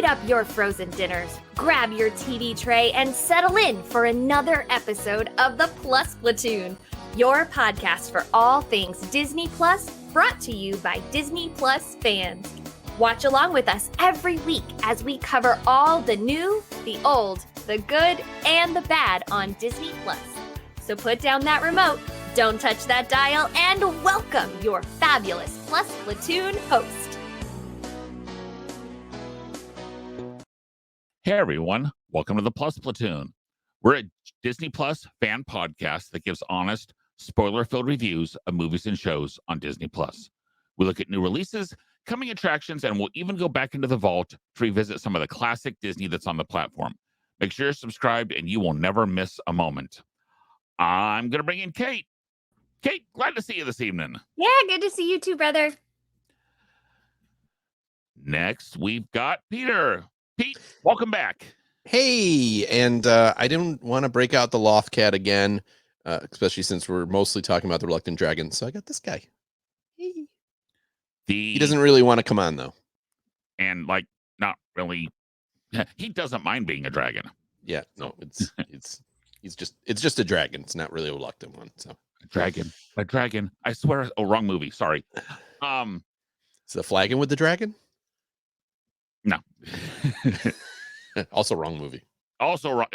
up your frozen dinners, grab your TV tray, and settle in for another episode of the Plus Platoon, your podcast for all things Disney Plus, brought to you by Disney Plus fans. Watch along with us every week as we cover all the new, the old, the good, and the bad on Disney Plus. So put down that remote, don't touch that dial, and welcome your fabulous Plus Platoon host. Hey everyone, welcome to the Plus Platoon. We're a Disney Plus fan podcast that gives honest, spoiler-filled reviews of movies and shows on Disney Plus. We look at new releases, coming attractions, and we'll even go back into the vault to revisit some of the classic Disney that's on the platform. Make sure you're subscribed and you will never miss a moment. I'm going to bring in Kate. Kate, glad to see you this evening. Yeah, good to see you too, brother. Next, we've got Peter. Pete, welcome back. Hey, and I didn't want to break out the Loft Cat again, especially since we're mostly talking about the Reluctant Dragon. So I got this guy. Hey. He doesn't really want to come on though, and not really. He doesn't mind being a dragon. Yeah, no, it's just a dragon. It's not really a reluctant one. So a dragon. I swear. Oh, wrong movie. Sorry. Is the Flagon with the dragon? No. Also wrong movie. Also wrong.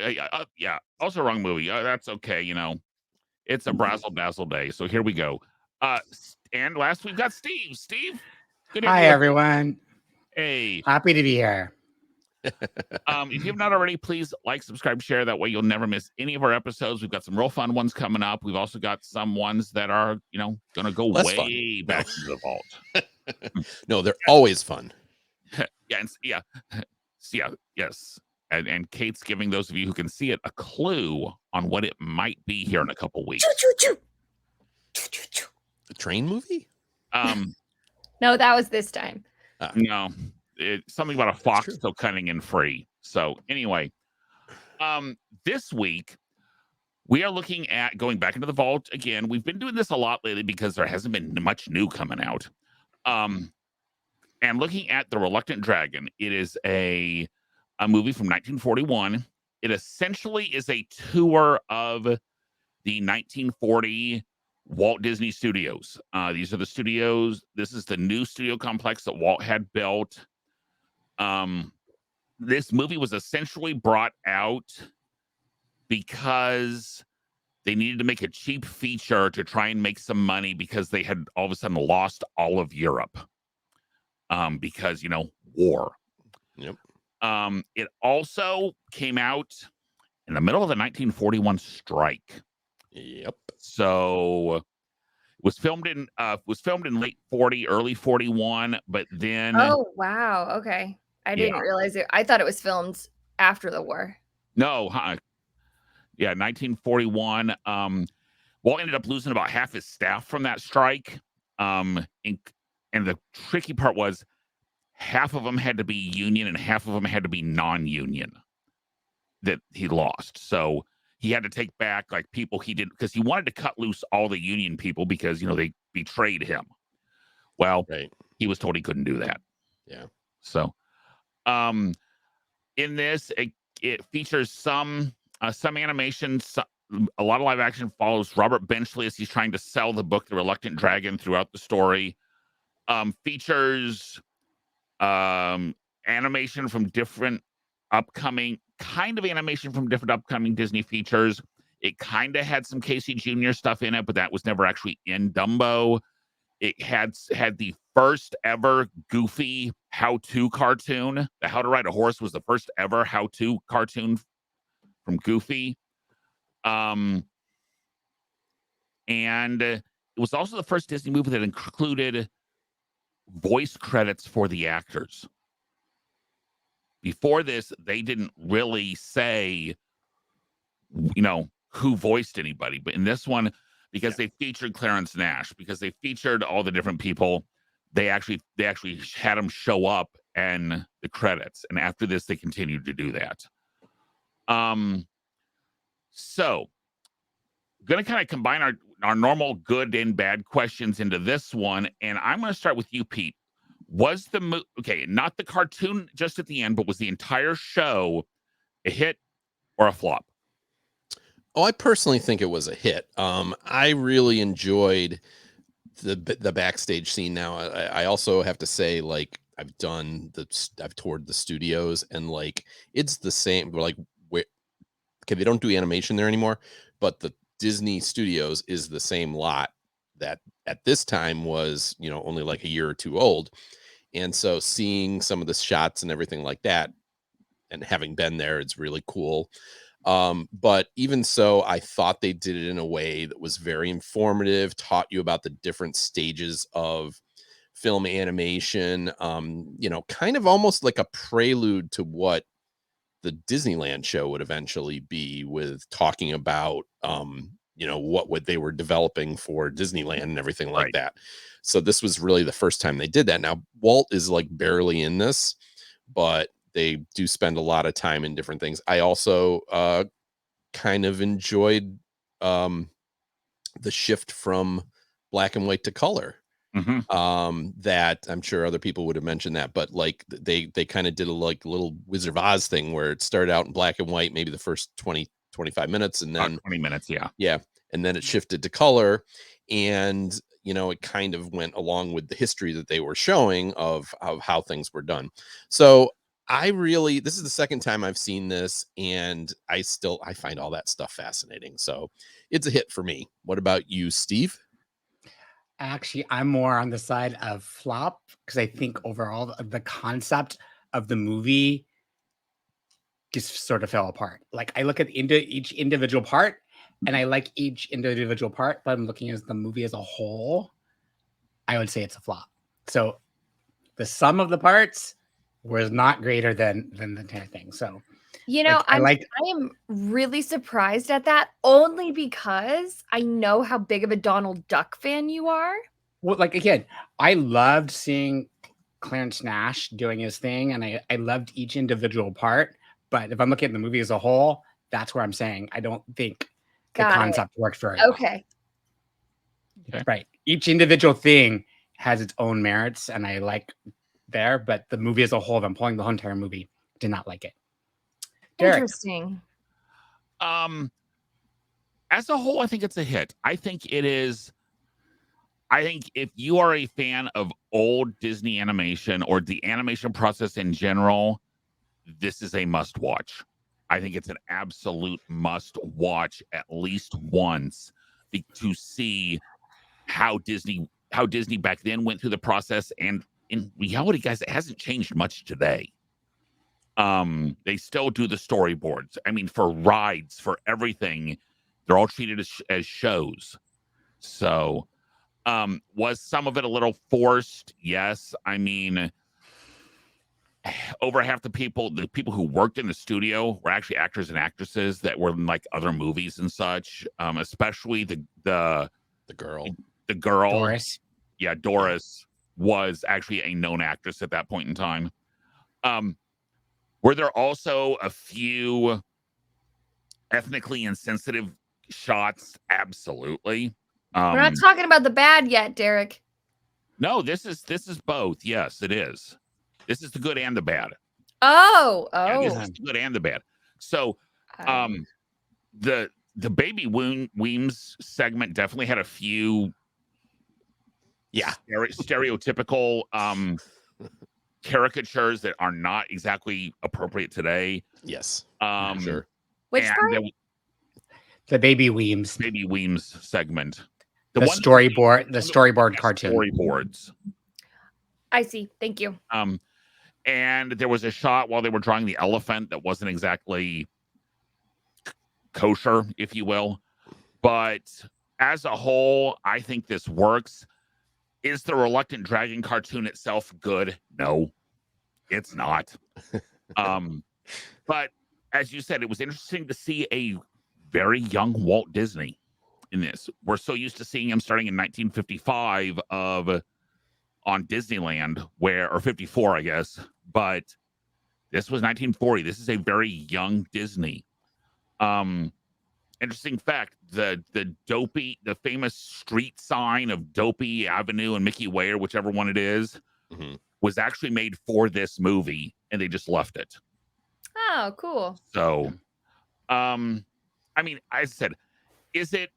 Yeah. Also wrong movie. That's okay. It's a brazzle dazzle day. So here we go. And last we've got Steve. Steve. Good evening. Hi everyone. Hey. Happy to be here. If you've not already, please like, subscribe, share. That way you'll never miss any of our episodes. We've got some real fun ones coming up. We've also got some ones that are, going to go less way fun. back to the vault. No, they're always fun. Yes. And Kate's giving those of you who can see it a clue on what it might be here in a couple weeks. The train movie? No, that was this time. No, it's something about a fox still cunning and free. So anyway, this week we are looking at going back into the vault again. We've been doing this a lot lately because there hasn't been much new coming out. And looking at The Reluctant Dragon, it is a movie from 1941. It essentially is a tour of the 1940 Walt Disney Studios. These are the studios. This is the new studio complex that Walt had built. This movie was essentially brought out because they needed to make a cheap feature to try and make some money because they had all of a sudden lost all of Europe. Because, war. Yep. It also came out in the middle of the 1941 strike. Yep. So it was filmed in late 40, early 41, but then Oh, wow. Okay. I didn't realize it. I thought it was filmed after the war. No, 1941. Walt ended up losing about half his staff from that strike. And the tricky part was half of them had to be union and half of them had to be non-union that he lost. So he had to take back people he didn't, because he wanted to cut loose all the union people because, they betrayed him. Well, He was told he couldn't do that. Yeah. So in this, it features some animation, a lot of live action. Follows Robert Benchley as he's trying to sell the book, The Reluctant Dragon, throughout the story. Features animation from different upcoming Disney features. It kind of had some Casey Jr. stuff in it, but that was never actually in Dumbo. It had the first ever Goofy how-to cartoon. The How to Ride a Horse was the first ever how-to cartoon from Goofy. And it was also the first Disney movie that included voice credits for the actors. Before this, they didn't really say, who voiced anybody. But in this one, because they featured Clarence Nash, because they featured all the different people, they actually had them show up in the credits. And after this, they continued to do that. So going to kind of combine our normal good and bad questions into this one. And I'm going to start with you, Pete. Was the okay, not the cartoon just at the end, but was the entire show a hit or a flop? Oh, I personally think it was a hit. I really enjoyed the backstage scene. Now, I also have to say, like, I've toured the studios, and like it's the same. Like, okay, they don't do animation there anymore, but the Disney Studios is the same lot that at this time was, only like a year or two old. And so seeing some of the shots and everything like that, and having been there, it's really cool. But even so, I thought they did it in a way that was very informative, taught you about the different stages of film animation, kind of almost like a prelude to what the Disneyland show would eventually be, with talking about what they were developing for Disneyland and everything like Right. that. So this was really the first time they did that. Now Walt is like barely in this, but they do spend a lot of time in different things. I also kind of enjoyed the shift from black and white to color. That I'm sure other people would have mentioned that, but like they kind of did a little Wizard of Oz thing where it started out in black and white, maybe the first 20-25 minutes, and then 20 minutes, yeah, and then it shifted to color, and it kind of went along with the history that they were showing of how things were done. So this is the second time I've seen this, and I find all that stuff fascinating. So it's a hit for me. What about you, Steve? Actually, I'm more on the side of flop because I think overall the concept of the movie just sort of fell apart. Like I look at each individual part, and I like each individual part, but I'm looking at the movie as a whole. I would say it's a flop. So the sum of the parts was not greater than the entire thing. So I am really surprised at that, only because I know how big of a Donald Duck fan you are. Well, like again, I loved seeing Clarence Nash doing his thing, and I loved each individual part. But if I'm looking at the movie as a whole, that's where I'm saying I don't think the concept worked very well. Okay. Right. Each individual thing has its own merits, and I like there, but the movie as a whole, if I'm pulling the whole entire movie, did not like it. Derek. Interesting. As a whole, I think it's a hit. I think it is. I think if you are a fan of old Disney animation or the animation process in general, this is a must watch. I think it's an absolute must watch at least once to see how Disney back then went through the process. And in reality, guys, it hasn't changed much today. They still do the storyboards. I mean, for rides, for everything, they're all treated as shows. So was some of it a little forced? Yes. I mean, over half the people who worked in the studio were actually actors and actresses that were in like other movies and such. Especially the girl. The girl. Doris. Yeah, Doris was actually a known actress at that point in time. Were there also a few ethnically insensitive shots? Absolutely. We're not talking about the bad yet, Derek. No, this is both. Yes, it is. This is the good and the bad. Oh. Yeah, this is the good and the bad. So, the baby Weems segment definitely had a few, stereotypical caricatures that are not exactly appropriate today. Yes, sure. Which part? The baby Weems. Baby Weems segment. The storyboard cartoon. Storyboards. I see. Thank you. And there was a shot while they were drawing the elephant that wasn't exactly kosher, if you will. But as a whole, I think this works. Is the Reluctant Dragon cartoon itself good? No, it's not. But as you said, it was interesting to see a very young Walt Disney in this. We're so used to seeing him starting in 1955 on Disneyland, or 54, I guess. But this was 1940. This is a very young Disney. Interesting fact: the famous street sign of Dopey Avenue and Mickey Way, or whichever one it is, was actually made for this movie, and they just left it. Oh, cool. So, I mean, I said, is it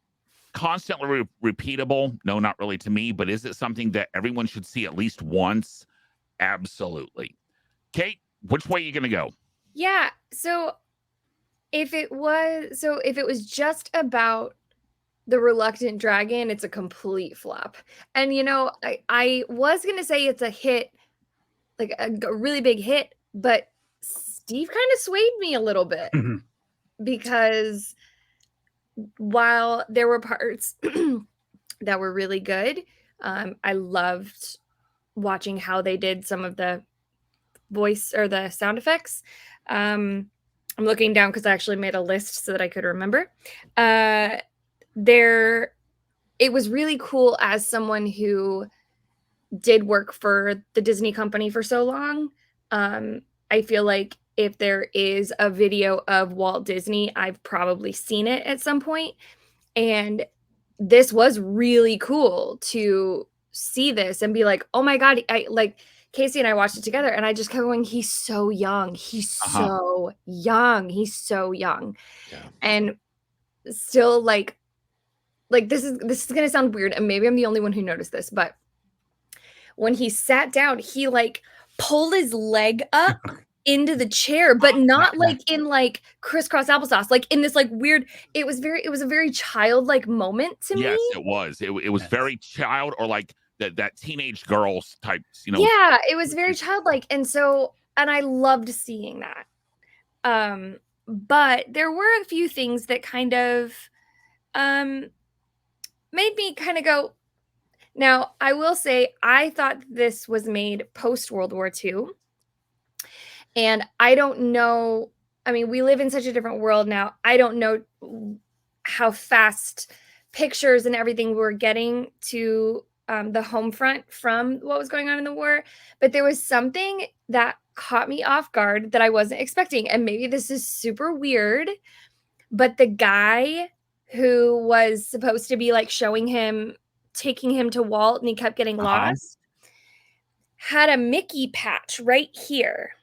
constantly repeatable? No, not really to me, but is it something that everyone should see at least once? Absolutely. Kate, which way are you going to go? Yeah. So if it was just about the reluctant dragon, it's a complete flop. And I was gonna say it's a hit, like a really big hit, but Steve kind of swayed me a little bit because while there were parts that were really good, I loved watching how they did some of the voice or the sound effects. I'm looking down because I actually made a list so that I could remember. It was really cool as someone who did work for the Disney company for so long. I feel like if there is a video of Walt Disney, I've probably seen it at some point. And this was really cool to see this and be like, oh my God, Casey and I watched it together and I just kept going, he's so young. He's so young. He's so young. Yeah. And still like this is going to sound weird and maybe I'm the only one who noticed this, but when he sat down, he like pulled his leg up into the chair, but not like in like crisscross applesauce, like in this like weird, it was a very childlike moment to me. Yes, it was. It was very child, or like that teenage girls type, Yeah, it was very childlike. And I loved seeing that. But there were a few things that kind of made me kind of go. Now, I will say I thought this was made post World War II. And I don't know. I mean, we live in such a different world now. I don't know how fast pictures and everything were getting to the home front from what was going on in the war. But there was something that caught me off guard that I wasn't expecting. And maybe this is super weird, but the guy who was supposed to be like taking him to Walt, and he kept getting lost, had a Mickey patch right here.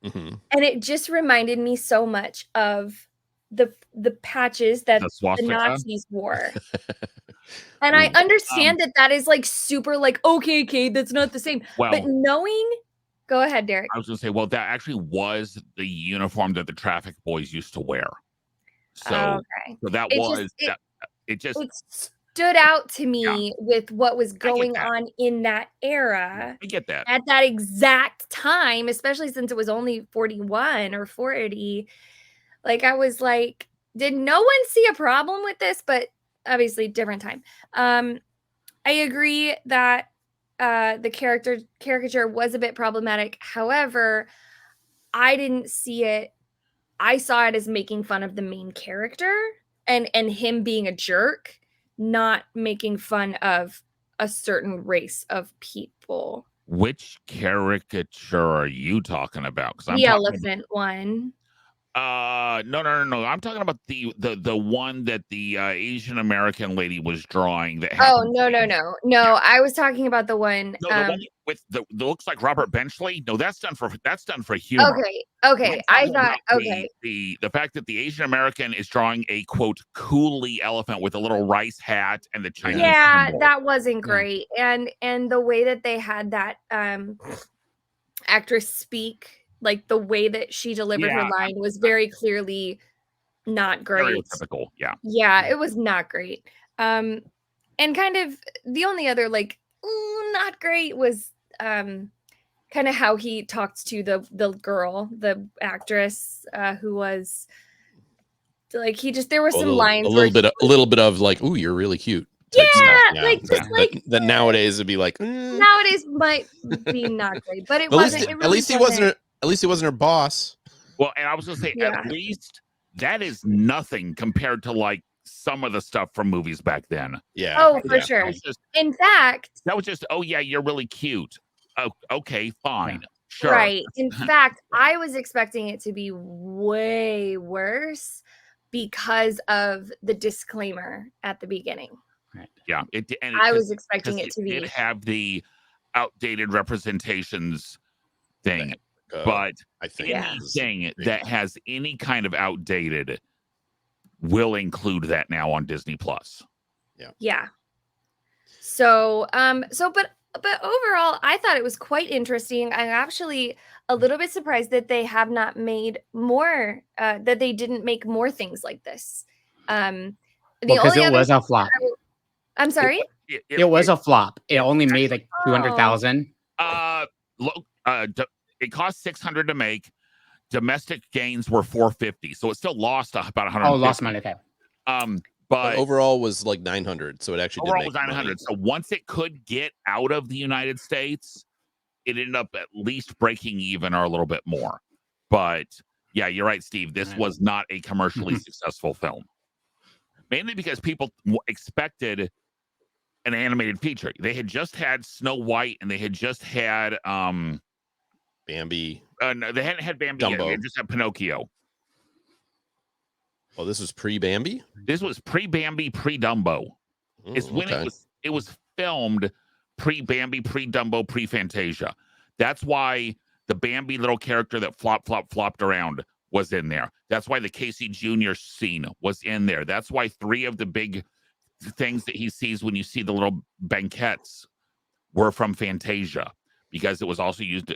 Mm-hmm. And it just reminded me so much of the patches that the Nazis wore. And I understand that is like super like, okay, that's not the same. Well, but go ahead, Derek. I was going to say, well, that actually was the uniform that the traffic boys used to wear. So, so that it stood out to me with what was going on in that era. I get that. At that exact time, especially since it was only 41 or 40. Like, I was like, did no one see a problem with this? But obviously, different time. I agree that the caricature was a bit problematic. However, I didn't see it. I saw it as making fun of the main character and him being a jerk, not making fun of a certain race of people. Which caricature are you talking about? Because the elephant one. No. I'm talking about the one that the Asian American lady was drawing. That no. Yeah. I was talking about the one. No, the one with the looks like Robert Benchley. No, that's done for humor. Okay. I thought the fact that the Asian American is drawing a quote coolie elephant with a little rice hat and the Chinese. Yeah, symbol. that wasn't great, and the way that they had that actress speak. Like the way that she delivered her line was very clearly not great. Stereotypical, yeah. Yeah, it was not great. And kind of the only other like not great was kind of how he talked to the girl, the actress who was like there were some lines a little bit of like, ooh, you're really cute. Yeah, that nowadays would be like nowadays might be not great, but it wasn't. At least he wasn't. At least he wasn't her boss. Well, and I was going to say, at least that is nothing compared to like some of the stuff from movies back then. Yeah. Oh, for sure. In fact, that was just, oh yeah, you're really cute. Oh, okay, fine. Yeah. Sure. Right. In fact, I was expecting it to be way worse because of the disclaimer at the beginning. Right. Yeah. I was expecting it to be. It have the outdated representations thing. But I think anything that has any kind of outdated will include that now on Disney Plus. Yeah. So, but overall, I thought it was quite interesting. I'm actually a little bit surprised that they have not made more, that they didn't make more things like this. Because it was a flop. I'm sorry? It was a flop. It only made like 200,000. It cost 600 to make. Domestic gains were 450, so it still lost about 100. Oh, lost money. Okay. But overall was like 900, so it actually did make was 900. money. So once it could get out of the United States, it ended up at least breaking even or a little bit more. But yeah, you're right, Steve. This was not a commercially successful film, mainly because people expected an animated feature. They had just had Snow White, and they had just had Bambi. No, they hadn't had Bambi yet. They had just had Pinocchio. Oh, this was pre-Bambi? This was pre-Bambi, pre-Dumbo. It's when it was filmed pre-Bambi, pre-Dumbo, pre-Fantasia. That's why the Bambi little character that flopped around was in there. That's why the Casey Jr. scene was in there. That's why 3 of the big things that he sees when you see the little banquets were from Fantasia, because it was also used.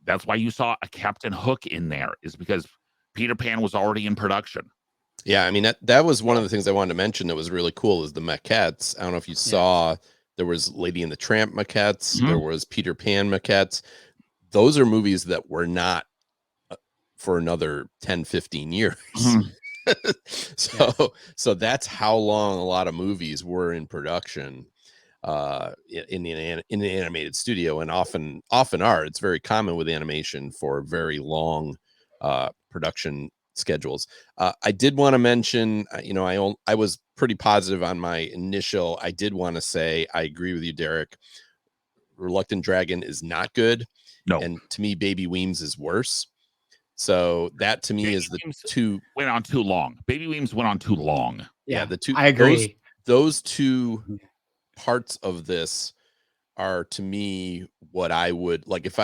That's why you saw a Captain Hook in there, is because Peter Pan was already in production. Yeah, I mean, that was one of the things I wanted to mention that was really cool is the maquettes. I don't know if you saw, there was Lady and the Tramp maquettes. There was Peter Pan maquettes. Those are movies that were not for another 10, 15 years. So that's how long a lot of movies were in production in the animated studio, and often are. It's very common with animation for very long production schedules. I did want to mention, I was pretty positive on my initial. I did want to say I agree with you, Derek. Reluctant Dragon is not good. No, and to me, Baby Weems is worse. So that to me Baby is the Weems two went on too long. Baby Weems went on too long. Yeah, the two. I agree. Those two parts of this are to me what I would like if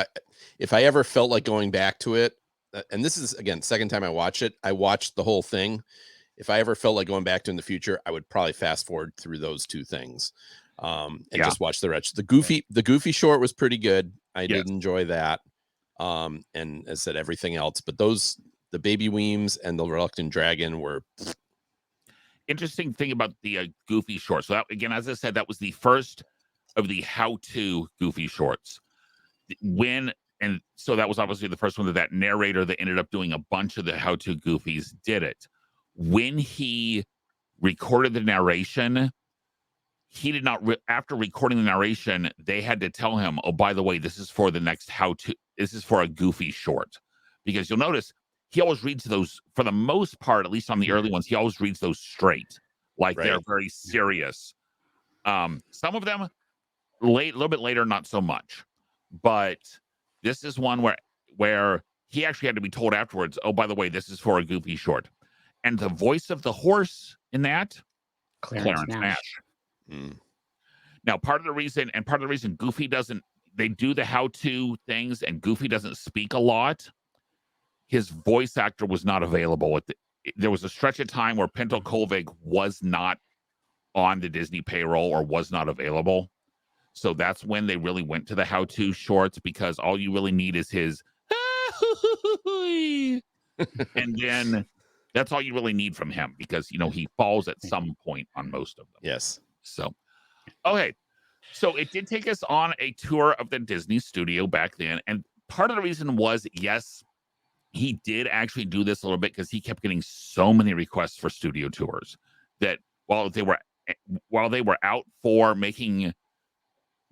I ever felt like going back to it. And this is, again, second time I watch it. I watched the whole thing. If I ever felt like going back to in the future, I would probably fast forward through those two things and just watch the rest. The Goofy short was pretty good. I did enjoy that. And as I said, everything else. But the Baby Weems and the Reluctant Dragon were... Interesting thing about the Goofy short. So that, again, as I said, that was the first of the how-to Goofy shorts. And so that was obviously the first one that narrator that ended up doing a bunch of the how-to Goofies did it. When he recorded the narration, he did not, after recording the narration, they had to tell him, oh, by the way, this is for the next how-to, this is for a Goofy short. Because you'll notice, he always reads those, for the most part, at least on the early ones, he always reads those straight. Like they're very serious. Some of them, a little bit later, not so much. But this is one where he actually had to be told afterwards, oh, by the way, this is for a Goofy short. And the voice of the horse in that, Clarence Nash. Now, part of the reason Goofy doesn't, they do the how-to things and Goofy doesn't speak a lot, his voice actor was not available. There was a stretch of time where Pinto Colvig was not on the Disney payroll or was not available. So that's when they really went to the how-to shorts, because all you really need is his and then that's all you really need from him, because he falls at some point on most of them. Yes. So okay. So it did take us on a tour of the Disney studio back then. And part of the reason was, yes, he did actually do this a little bit because he kept getting so many requests for studio tours that while they were out for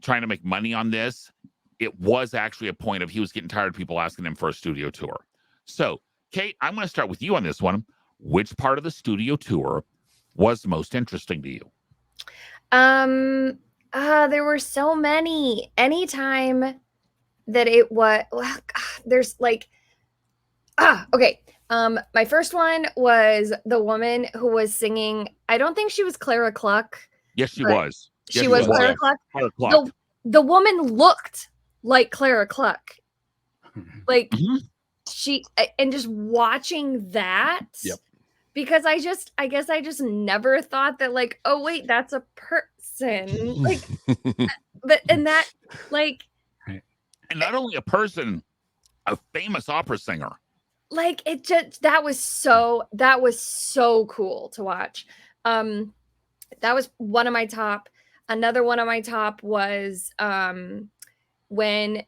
trying to make money on this, it was actually a point of he was getting tired of people asking him for a studio tour. So, Kate, I'm going to start with you on this one. Which part of the studio tour was most interesting to you? There were so many. Anytime that it was, there's like, okay. My first one was the woman who was singing. I don't think she was Clara Cluck. Yes, she was. She was Clara Cluck. The woman looked like Clara Cluck. Like Mhm. and just watching that. Yep. Because I guess I just never thought that, like, oh wait, that's a person. Like, and that, like, And not only a person, a famous opera singer. Like, it just that was so cool to watch. That was one of my top. Another one of my top was when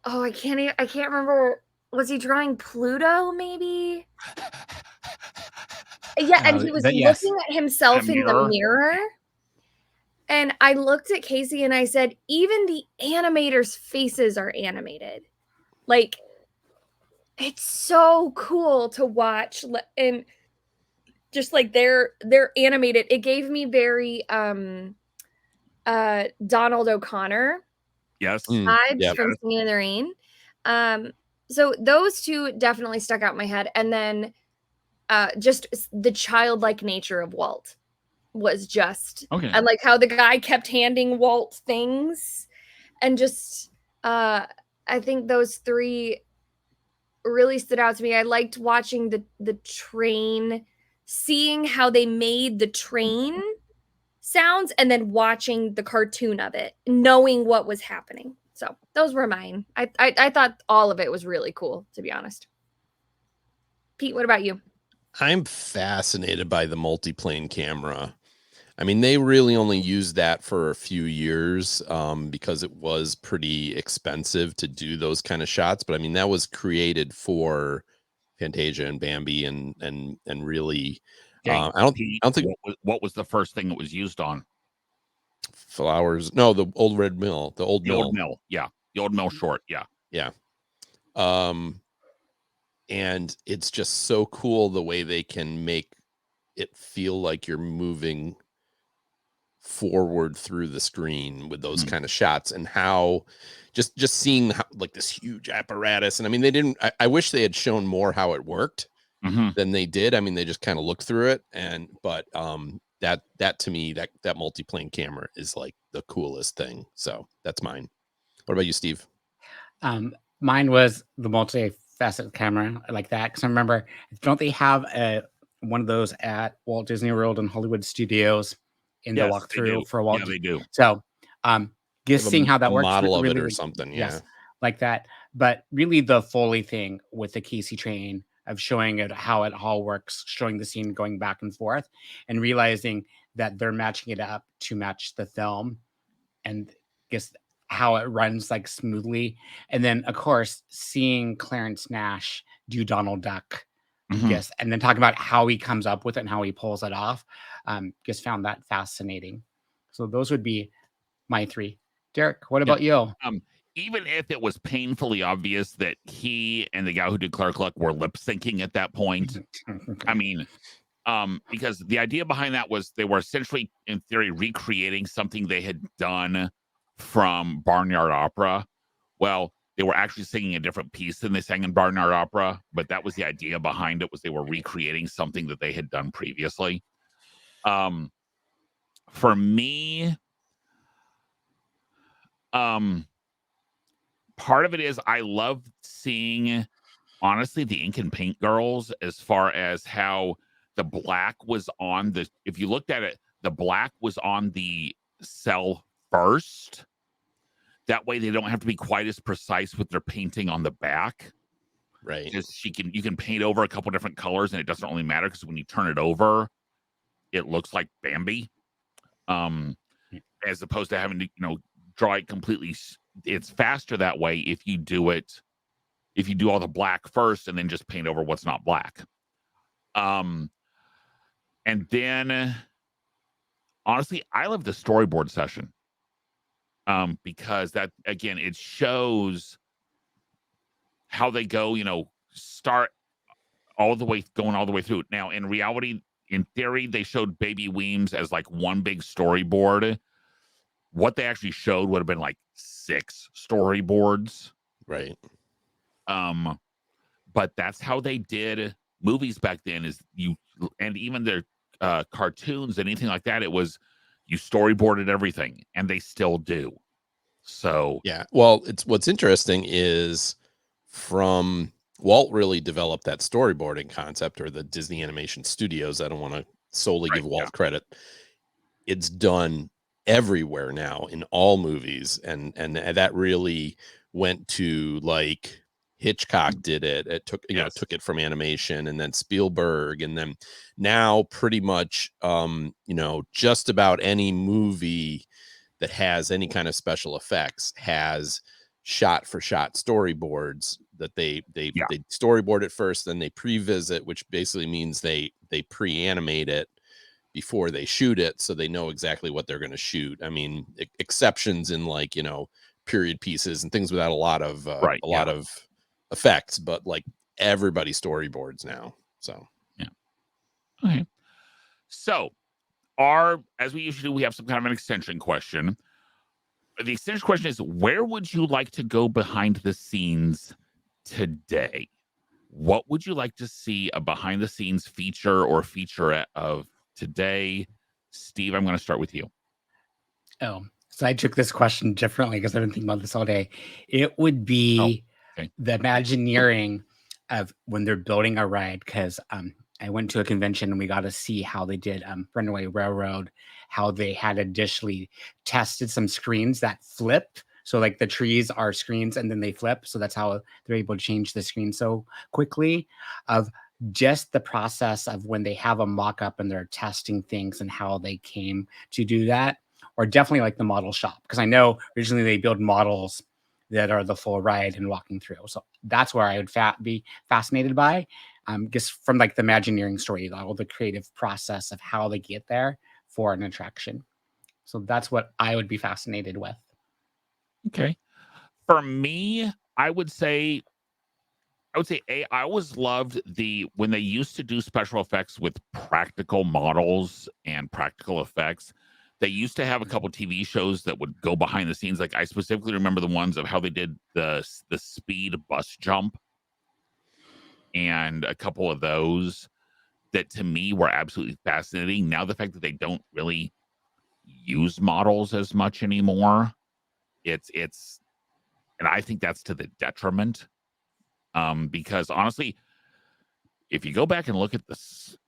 I can't remember, was he drawing Pluto maybe? Yeah, and he was Yes. looking at himself in the mirror. And I looked at Casey and I said, even the animators' faces are animated. Like, it's so cool to watch, and just like they're animated. It gave me very Donald O'Connor Yes. vibes from Singing in the Rain. So those two definitely stuck out in my head. And then just the childlike nature of Walt was just Okay. and like how the guy kept handing Walt things, and just I think those three really stood out to me. I liked watching the train, seeing how they made the train sounds, and then watching the cartoon of it, knowing what was happening. So those were mine. I thought all of it was really cool, to be honest. Pete, what about you? I'm fascinated by the multiplane camera. I mean, they really only used that for a few years because it was pretty expensive to do those kind of shots. But I mean, that was created for Fantasia and Bambi, and really, Okay, I don't think what was the first thing it was used on? Flowers. No, the old red mill, the old mill. Old mill, yeah, the old mill short, yeah. And it's just so cool the way they can make it feel like you're moving forward through the screen with those kind of shots, and how just seeing how, like, this huge apparatus. And I mean, they didn't, I wish they had shown more how it worked than they did. I mean, they just kind of looked through it, but that to me, that multiplane camera is like the coolest thing. So that's mine. What about you, Steve? Mine was the multifaceted camera, like that, because I remember, don't they have one of those at Walt Disney World and Hollywood Studios in the walkthrough for Walt? Yeah, they do. So just seeing how that works, model of really, it or something. yes, like that. But really the Foley thing with the Casey train, of showing it how it all works, showing the scene going back and forth, and realizing that they're matching it up to match the film, and just how it runs like smoothly. And then of course seeing Clarence Nash do Donald Duck, yes, and then talking about how he comes up with it and how he pulls it off. Just found that fascinating. So those would be my three. Derek, what about you? Even if it was painfully obvious that he and the guy who did Clara Cluck were lip syncing at that point, I mean, because the idea behind that was they were essentially, in theory, recreating something they had done from Barnyard Opera. Well, they were actually singing a different piece than they sang in Barnyard Opera, but that was the idea behind it, was they were recreating something that they had done previously. For me, part of it is I love seeing, honestly, the ink and paint girls, as far as how the black was on the, if you looked at it, the black was on the cell first. That way they don't have to be quite as precise with their painting on the back. Right. Just you can paint over a couple different colors and it doesn't really matter, because when you turn it over, it looks like Bambi. As opposed to having to, draw it completely. It's faster that way if you do all the black first and then just paint over what's not black. And then honestly, I love the storyboard session. Because that, again, it shows how they go, start going all the way through. Now, in reality, in theory, they showed Baby Weems as like one big storyboard. What they actually showed would have been like 6 storyboards. Right. But that's how they did movies back then, and even their cartoons, anything like that, it was, you storyboarded everything, and they still do. So yeah. Well, what's interesting is from Walt really developed that storyboarding concept, or the Disney Animation Studios. I don't want to solely give Walt credit. It's done everywhere now in all movies, and that really went to, like, Hitchcock did it. It took took it from animation, and then Spielberg, and then now pretty much just about any movie that has any kind of special effects has shot for shot storyboards that they storyboard it first, then they pre-visit, which basically means they pre-animate it before they shoot it, so they know exactly what they're going to shoot. I mean, exceptions in, like, period pieces and things without a lot of lot of effects, but like everybody storyboards now. So yeah. Okay. So as we usually do, we have some kind of an extension question. The extension question is, where would you like to go behind the scenes today? What would you like to see a behind the scenes feature or featurette of today? Steve, I'm going to start with you. Oh, so I took this question differently because I've been thinking about this all day. It would be the Imagineering of when they're building a ride, because I went to a convention and we got to see how they did Runaway Railroad, how they had additionally tested some screens that flip. So like the trees are screens and then they flip. So that's how they're able to change the screen so quickly. Of just the process of when they have a mock-up and they're testing things and how they came to do that. Or definitely like the model shop, because I know originally they build models that are the full ride and walking through. So that's where I would be fascinated by. Just from like the Imagineering story, all the creative process of how they get there for an attraction. So that's what I would be fascinated with. Okay. For me, I would say I always loved when they used to do special effects with practical models and practical effects. They used to have a couple TV shows that would go behind the scenes. Like, I specifically remember the ones of how they did the speed bus jump, and a couple of those that to me were absolutely fascinating. Now the fact that they don't really use models as much anymore, it's and I think that's to the detriment. Because honestly, if you go back and look at the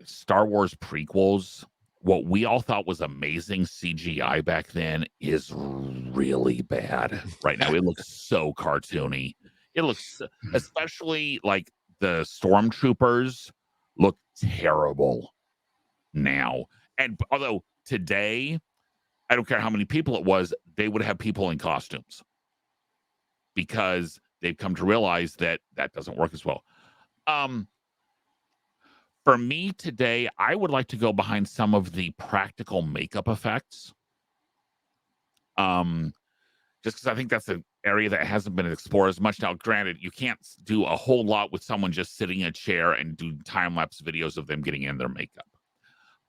Star Wars prequels, what we all thought was amazing CGI back then is really bad right now. It looks so cartoony. It looks, especially like the stormtroopers look terrible now. And although today, I don't care how many people it was, they would have people in costumes, because they've come to realize that doesn't work as well. For me today, I would like to go behind some of the practical makeup effects. Just because I think that's an area that hasn't been explored as much. Now, granted, you can't do a whole lot with someone just sitting in a chair and do time-lapse videos of them getting in their makeup.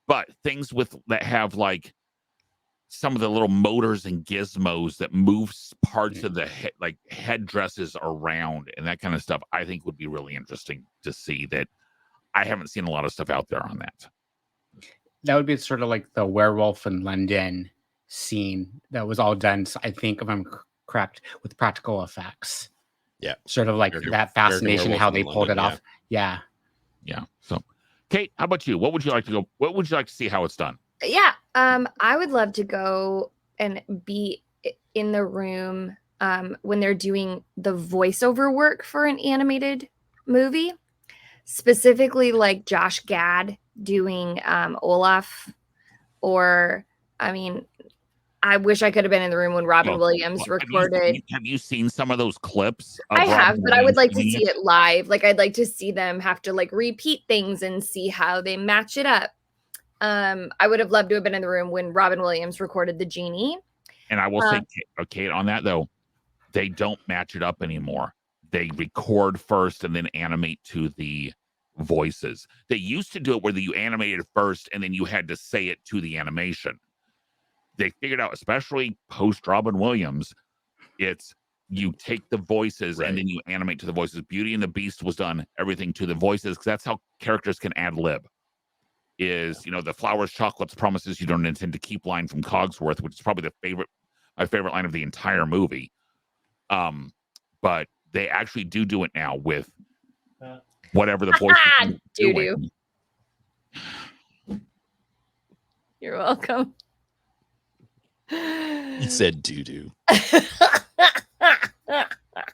But things that have like some of the little motors and gizmos that moves parts of the head, like headdresses around and that kind of stuff, I think would be really interesting to see. That I haven't seen a lot of stuff out there on that. That would be sort of like the Werewolf in London scene that was all done, I think, if I'm correct, with practical effects. Yeah. Sort of like that fascination, how they pulled it off. Yeah. Yeah. So, Kate, how about you? What would you like to see how it's done? Yeah. I would love to go and be in the room when they're doing the voiceover work for an animated movie, specifically like Josh Gad doing Olaf, or I wish I could have been in the room when Robin Williams recorded. Have you seen some of those clips? I have, but I would like to see it live. Like, I'd like to see them have to like repeat things and see how they match it up. I would have loved to have been in the room when Robin Williams recorded the genie. And I will say, Kate, on that though, they don't match it up anymore. They record first and then animate to the voices. They used to do it where you animated first and then you had to say it to the animation. They figured out, especially post Robin Williams, it's you take the voices and then you animate to the voices. Beauty and the Beast was done everything to the voices, because that's how characters can ad lib. The flowers, chocolates, promises you don't intend to keep line from Cogsworth, which is probably my favorite line of the entire movie. But they actually do it now with whatever the voice is doing. You're welcome. He said doo-doo.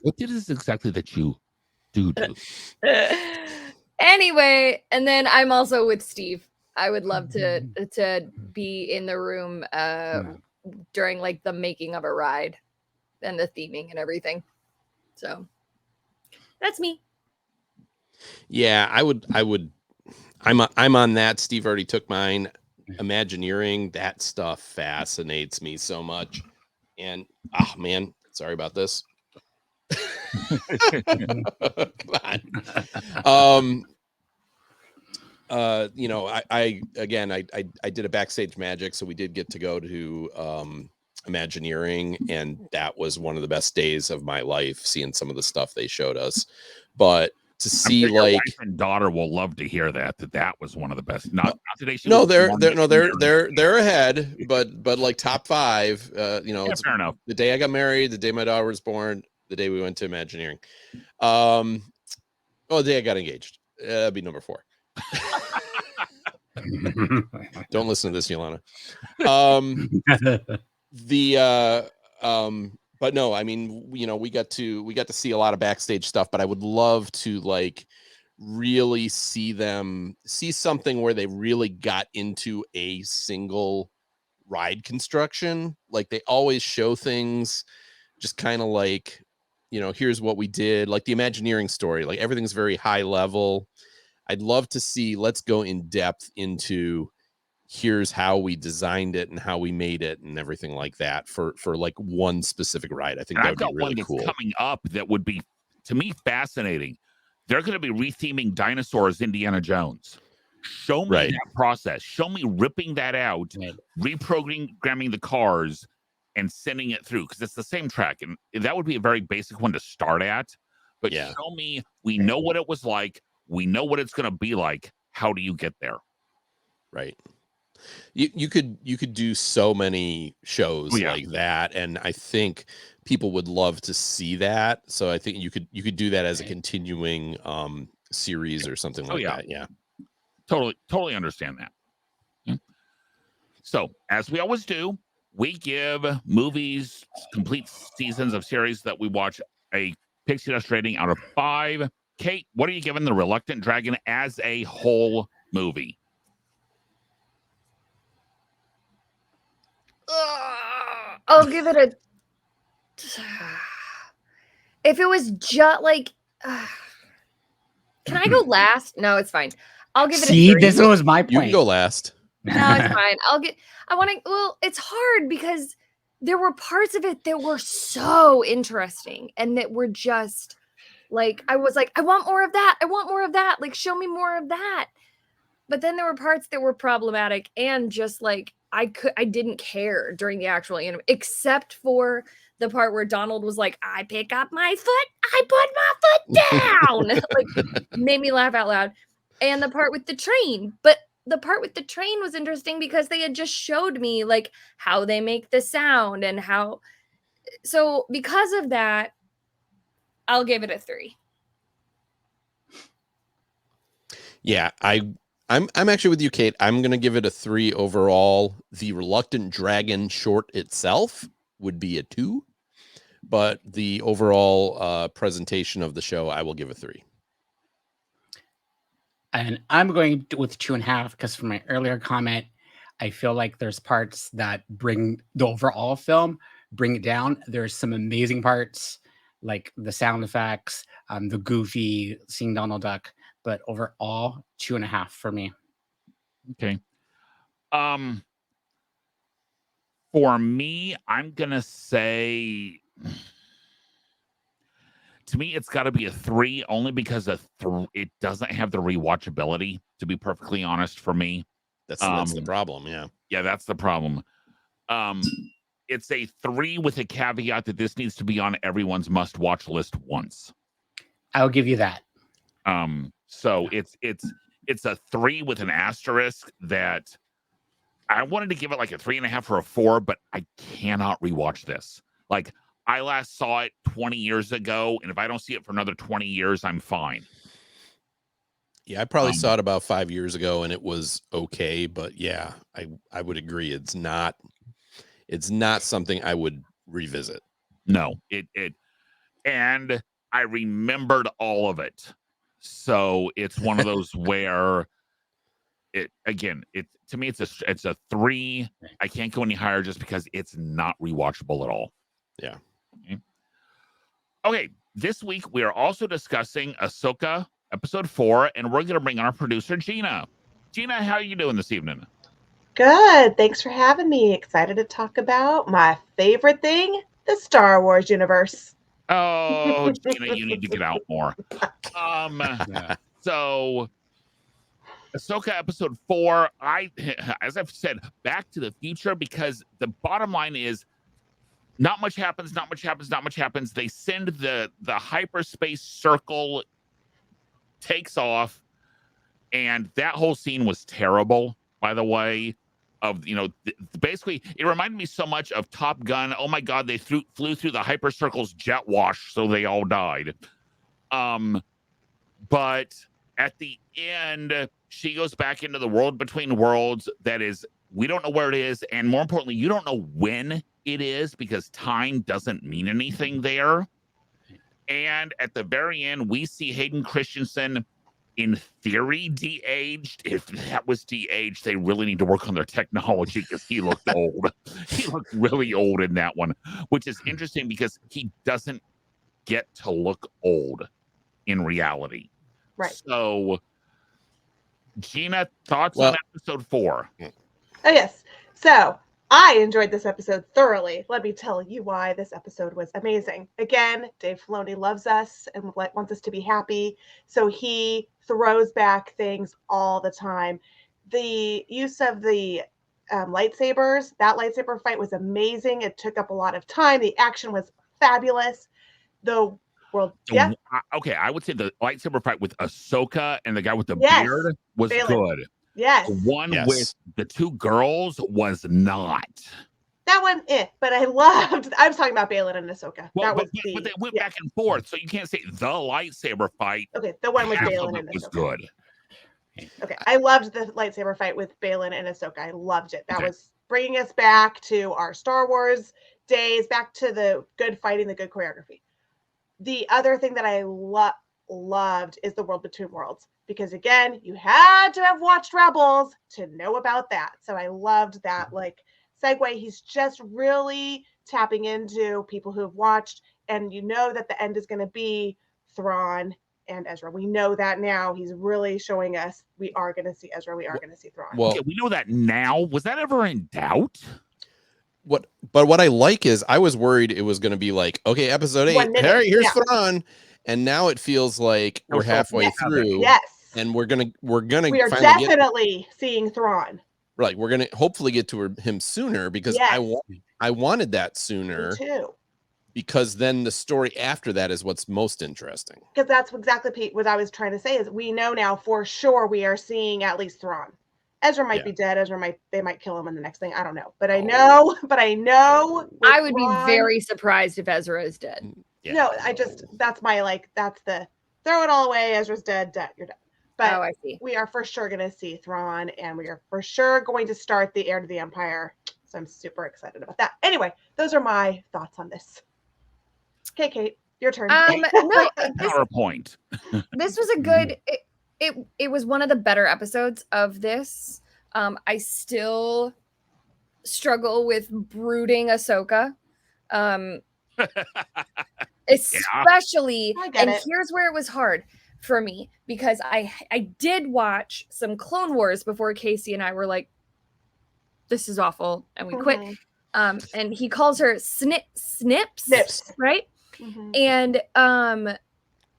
What is this exactly that you do? Anyway, and then I'm also with Steve. I would love to be in the room during like the making of a ride and the theming and everything. So that's me. Yeah, I'm on that. Steve already took mine. Imagineering, that stuff fascinates me so much. And man, sorry about this. Come on. I did a backstage magic, so we did get to go to Imagineering, and that was one of the best days of my life, seeing some of the stuff they showed us. But to see your like wife and daughter will love to hear that was one of the best. Not today. They're ahead, but like top 5. It's fair enough. The day I got married, the day my daughter was born, the day we went to Imagineering. The day I got engaged. That'd be number 4. Don't listen to this, Yolanda. But no, I mean, we got to see a lot of backstage stuff, but I would love to like really see something where they really got into a single ride construction. Like they always show things just kind of like, here's what we did, like the Imagineering story, like everything's very high level. I'd love to see, let's go in depth into here's how we designed it and how we made it and everything like that for like one specific ride. I think that would be really cool. Coming up that would be, to me, fascinating. They're going to be retheming dinosaurs, Indiana Jones. Show me that process. Show me ripping that out, reprogramming the cars and sending it through, because it's the same track. And that would be a very basic one to start at. But show me, we know what it was like. We know what it's going to be like. How do you get there? Right. You could do so many shows like that, and I think people would love to see that. So I think you could do that as a continuing series or something like that. Yeah. Totally understand that. Yeah. So as we always do, we give movies, complete seasons of series that we watch, a pixie dust rating out of 5. Kate, what are you giving The Reluctant Dragon as a whole movie? I'll give it a. If it was just like, can I go last? No, it's fine. I'll give it a 3. This was my point. You can go last. No, it's fine. Well, it's hard because there were parts of it that were so interesting and that were just like, I was like, I want more of that. I want more of that. Like, show me more of that. But then there were parts that were problematic and just like, I didn't care during the actual anime, except for the part where Donald was like, I pick up my foot, I put my foot down. Like, made me laugh out loud. And the part with the train. But the part with the train was interesting because they had just showed me like how they make the sound and how. So because of that, I'll give it a 3. Yeah, I'm actually with you, Kate. I'm going to give it a 3 overall. The Reluctant Dragon short itself would be a 2, but the overall presentation of the show, I will give a 3. And I'm going with 2.5 because from my earlier comment, I feel like there's parts that bring the overall film, bring it down. There's some amazing parts like the sound effects, the goofy seeing Donald Duck, but overall 2.5 for me. Okay. For me, I'm gonna say, to me, it's got to be a 3, only because it doesn't have the rewatchability. To be perfectly honest, for me, that's the problem. Yeah, that's the problem. It's a 3 with a caveat that this needs to be on everyone's must-watch list once. I'll give you that. So it's a 3 with an asterisk that I wanted to give it like a 3.5 or a 4, but I cannot rewatch this. Like, I last saw it 20 years ago, and if I don't see it for another 20 years, I'm fine. Yeah, I probably saw it about 5 years ago, and it was okay. But yeah, I would agree. It's not something I would revisit. No, and I remembered all of it. So it's one of those where to me it's a 3. I can't go any higher just because it's not rewatchable at all. Yeah. Okay, this week we are also discussing Ahsoka episode 4, and we're going to bring on our producer Gina. Gina, how are you doing this evening? Good. Thanks for having me. Excited to talk about my favorite thing, the Star Wars universe. Oh, Gina, you need to get out more. So Ahsoka episode 4, as I've said, Back to the Future, because the bottom line is not much happens. They send the hyperspace circle, takes off, and that whole scene was terrible, by the way. Basically, it reminded me so much of Top Gun. Oh my God, they flew through the hypercircle's jet wash, so they all died. But at the end, she goes back into the world between worlds. That is, we don't know where it is, and more importantly, you don't know when it is because time doesn't mean anything there. And at the very end, we see Hayden Christensen, in theory, de-aged. If that was de-aged, they really need to work on their technology because he looked old. He looked really old in that one, which is interesting because he doesn't get to look old in reality. Right. So, Gina, thoughts on episode 4? Oh, yes. So, I enjoyed this episode thoroughly. Let me tell you why this episode was amazing. Again, Dave Filoni loves us and wants us to be happy. So he throws back things all the time. The use of the lightsabers, that lightsaber fight was amazing. It took up a lot of time. The action was fabulous. The world, yeah. Okay, I would say the lightsaber fight with Ahsoka and the guy with the beard was good. Yes. The one with the 2 girls was not. That one, but I was talking about Baylan and Ahsoka. Well, but they went back and forth, so you can't say the lightsaber fight. Okay, the one with Baylan and Ahsoka was good. Okay, I loved the lightsaber fight with Baylan and Ahsoka. I loved it. That was bringing us back to our Star Wars days, back to the good fighting, the good choreography. The other thing that I loved is the world between worlds. Because again, you had to have watched Rebels to know about that. So I loved that segue. He's just really tapping into people who have watched, and you know that the end is going to be Thrawn and Ezra. We know that now. He's really showing us we are going to see Ezra. We are going to see Thrawn. Well, we know that now. Was that ever in doubt? But what I like is I was worried it was going to be like, okay, episode 8, hey, here's Thrawn. And now it feels like we're halfway through. Yes. And we are definitely seeing Thrawn. Right. We're going to hopefully get to him sooner because I wanted that sooner. Me too. Because then the story after that is what's most interesting. Because that's exactly what I was trying to say is we know now for sure we are seeing at least Thrawn. Ezra might be dead. They might kill him in the next thing. I don't know. But I know. I would be very surprised if Ezra is dead. Yeah. No, that's my that's the throw it all away. Ezra's dead. You're dead. But I see. We are for sure going to see Thrawn, and we are for sure going to start the heir to the Empire. So I'm super excited about that. Anyway, those are my thoughts on this. Okay, Kate, your turn. No, PowerPoint. This was a good. It was one of the better episodes of this. I still struggle with brooding Ahsoka. Especially, here's where it was hard for me because I did watch some Clone Wars before Casey and I were like, this is awful, and we quit. And he calls her Snips, right? And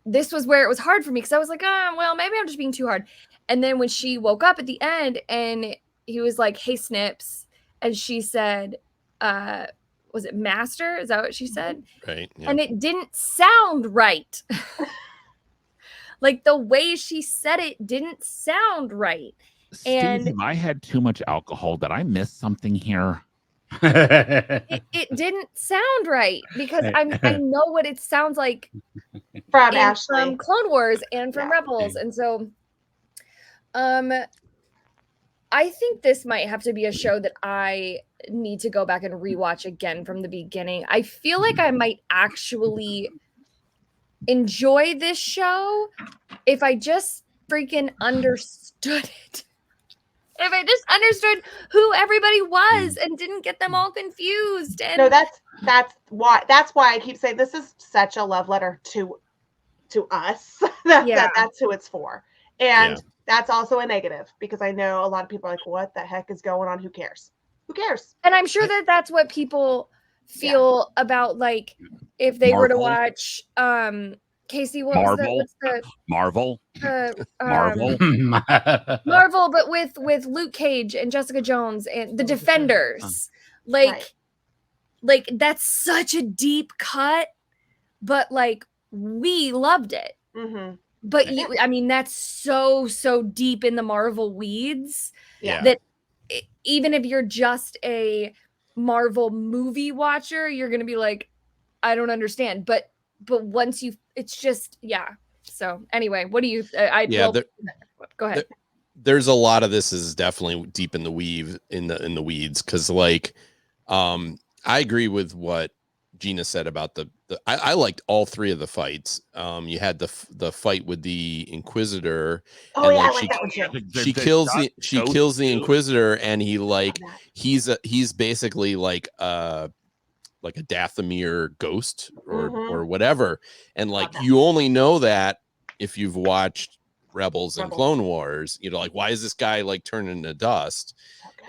this was where it was hard for me because I was like, well, maybe I'm just being too hard. And then when she woke up at the end and he was like, hey, Snips, and she said, was it Master? Is that what she said? Right. Yeah. And it didn't sound right. Like the way she said it didn't sound right. And Steve, I had too much alcohol. Did I miss something here? it didn't sound right because I know what it sounds like From from Ashley. Clone Wars and from Yeah. Rebels, and so I think this might have to be a show that I need to go back and rewatch again from the beginning. I feel like I might actually enjoy this show if I just freaking understood it. If I just understood who everybody was and didn't get them all confused. And No, that's why I keep saying this is such a love letter to us. That's who it's for. And that's also a negative because I know a lot of people are like, what the heck is going on? Who cares? Who cares? And I'm sure that that's what people feel about, like, if they were to watch Casey, what's the Marvel, Marvel, but with Luke Cage and Jessica Jones and the Defenders. Like that's such a deep cut, but like we loved it. Mm-hmm. But I mean, that's so deep in the Marvel weeds that even if you're just a Marvel movie watcher, you're gonna be like, I don't understand. But once it's just So anyway, what do you? Go ahead. There's a lot of this is definitely deep in the weave in the weeds because I agree with what Gina said about I liked all three of the fights. You had the fight with the Inquisitor. Oh, and I like that one too. She kills the Inquisitor, and he's basically like a Dathomir ghost or whatever. And like you only know that if you've watched Rebels and Clone Wars. Like, why is this guy like turning to dust?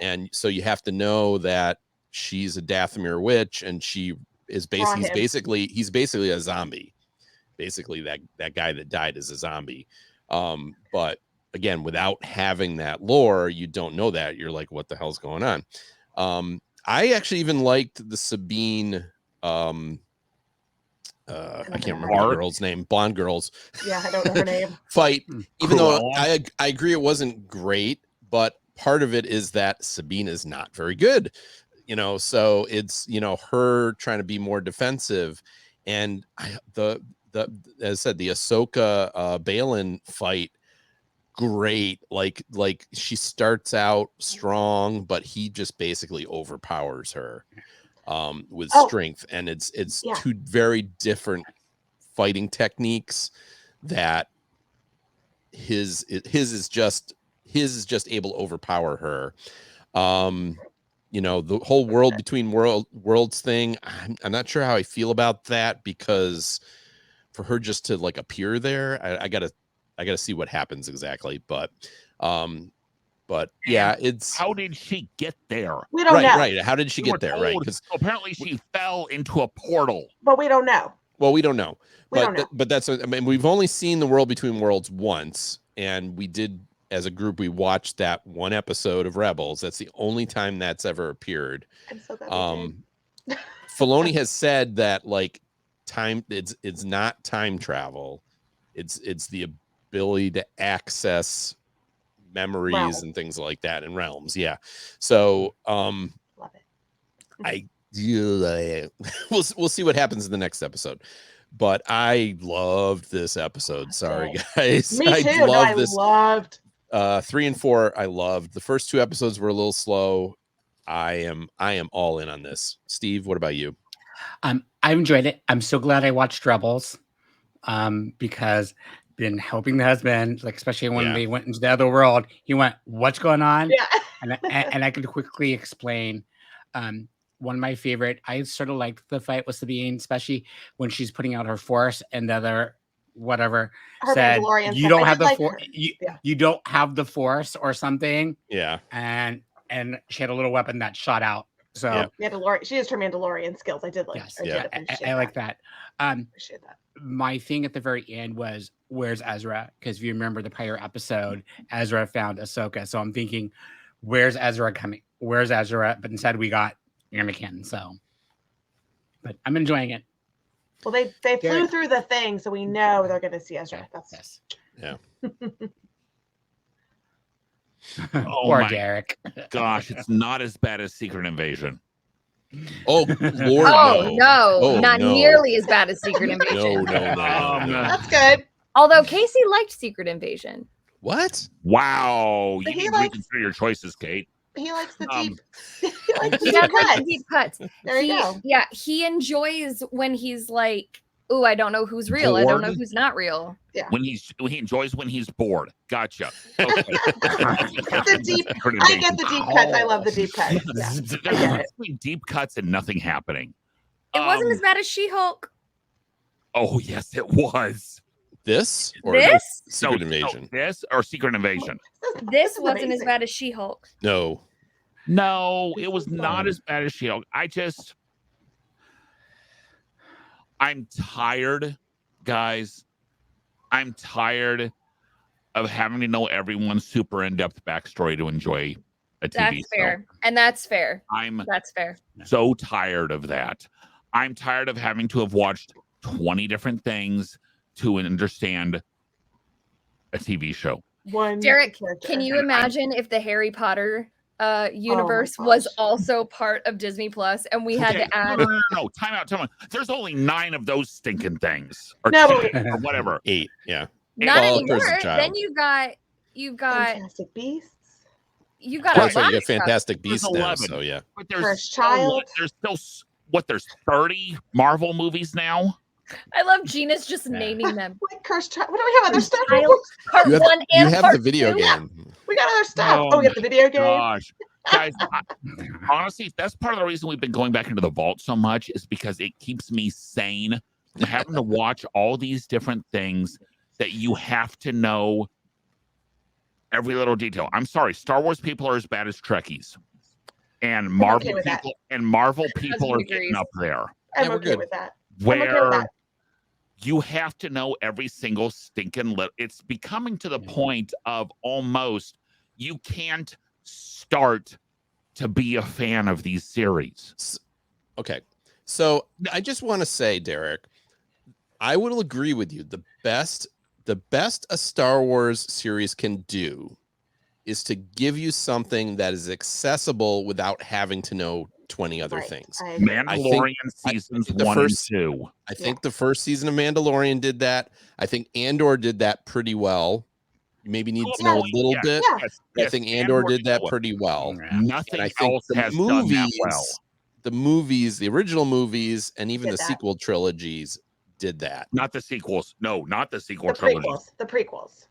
And so you have to know that she's a Dathomir witch, and she is he's basically a zombie. Basically, that guy that died is a zombie. But again, without having that lore, you don't know that. You're like, what the hell's going on? I actually even liked the Sabine. I can't remember the girl's name. Blonde girls. Yeah, I don't know her name. Fight. Even though I agree it wasn't great, but part of it is that Sabine is not very good. So it's her trying to be more defensive, and as I said, the Ahsoka Baylan fight, great. Like she starts out strong, but he just basically overpowers her with strength, and it's two very different fighting techniques. That his is just able to overpower her. The whole world between worlds thing, I'm not sure how I feel about that, because for her just to like appear there, I gotta see what happens exactly. But it's how did she get there? We don't know. Right. How did she get there? Right. Because apparently she fell into a portal. But we don't know. Well, we don't know. But that's we've only seen the world between worlds once, and we did. As a group, we watched that one episode of Rebels. That's the only time that's ever appeared. I'm so glad Filoni has said that like time, it's not time travel. It's the ability to access memories and things like that in realms. Yeah. So love it. we'll see what happens in the next episode. But I loved this episode. Sorry, guys. Me too. I loved 3 and 4. I loved. The first 2 episodes were a little slow. I am all in on this. Steve, what about you? I enjoyed it. I'm so glad I watched Rebels, because been helping the husband, like especially when they went into the other world. He went, "What's going on?" Yeah, and I could quickly explain. One of my favorite. I sort of liked the fight with Sabine, especially when she's putting out her force, and the other whatever said, "You don't have the force. You don't have the force or something." Yeah, and she had a little weapon that shot out. So she used her Mandalorian skills. I did like. Yes, I like that. Appreciate that. My thing at the very end was, where's Ezra? Because if you remember the prior episode, Ezra found Ahsoka. So I'm thinking, where's Ezra coming? Where's Ezra? But instead we got Anakin. So, but I'm enjoying it. Well, they flew through the thing, so we know they're going to see Ezra. Oh Poor my Derek. gosh, it's not as bad as Secret Invasion. Oh Lord, Oh no, Oh, not no. nearly as bad as Secret Invasion. No. That's good. Although Casey liked Secret Invasion. What? Wow, But you he need to likes- reconsider your choices, Kate. He likes the Um, deep. He likes the He deep does like cuts. the deep cuts. There you go. Yeah, he enjoys when he's like, "Ooh, I don't know who's real. I don't know Bored? who's not real." When he enjoys when he's bored. Gotcha. Okay. The deep. I get the deep cuts. I love the deep cuts. Yeah. I get it. There's deep cuts and nothing happening. It wasn't as bad as She-Hulk. Oh yes, it was. This or This Secret Invasion? This or Secret Invasion? this is wasn't as amazing. bad as She-Hulk. No. No, it was is not fine. as bad as She-Hulk. I'm tired, guys. I'm tired of having to know everyone's super in-depth backstory to enjoy a TV That's show. fair, and that's fair. I'm That's fair. so tired of that. I'm tired of having to have watched 20 different things to understand a TV show. One Derek, character. can you imagine if the Harry Potter universe gosh. was also part of Disney Plus, and we had Okay, to add? no. Time out. There's only 9 of those stinking things, or No, but 10, or whatever. 8. Yeah. Not Well, anymore. Cursed Child. Then you've got Fantastic Beasts. you've got That's a why lot you of got stuff. Fantastic Beasts now. 11. So yeah. But there's Cursed still, Child. There's 30 Marvel movies now. I love Gina's just Yeah. naming them. Like Cursed Child. What do we have? Other stuff? Child, part You have, 1 you and have part the video 2. game. We got other stuff. Oh Oh, we got the video game. Gosh, guys, honestly, that's part of the reason we've been going back into the vault so much is because it keeps me sane. I'm having to watch all these different things that you have to know every little detail. I'm sorry, Star Wars people are as bad as Trekkies, and Marvel okay with that. people are Husband getting agrees. up there I'm we're okay good. with that. I'm okay with where that. you have to know every single stinking it's becoming to the point of almost you can't start to be a fan of these series. Okay. So I just want to say, Derek, I will agree with you. The best a Star Wars series can do is to give you something that is accessible without having to know 20 other Right. things. I agree. Mandalorian seasons the 1 first- and 2. I think the first season of Mandalorian did that. I think Andor did that pretty well. You maybe need to know a little Yes, bit. Yeah. I think Andor did that pretty well. Nothing And I think else the has done that well. the original movies, and even Did the that. sequel trilogies did that. Not the sequels. No, not the sequel The trilogy. prequels. The prequels.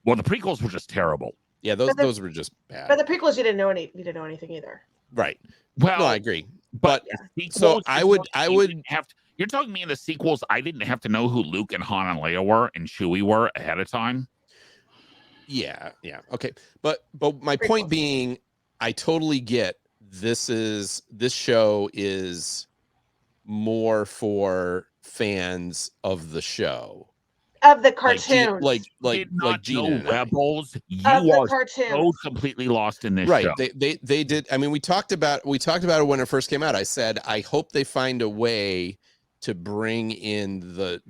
Well, the prequels were just terrible. Yeah, But the- those were just bad. But the prequels, you didn't know anything either. Right. Well, No, I agree. but But the so sequels, I it's would- like I you would- didn't have to. You're talking me in the sequels. I didn't have to know who Luke and Han and Leia were and Chewie were ahead of time. yeah. Okay. But my point Prequels. being, I totally get this show is more for fans of the show. Of the Like cartoons. like Did not Gina know and I. Rebels. You of the are so cartoons. completely lost in this Right. show. They did. I mean, we talked about it when it first came out. I said, I hope they find a way to bring in the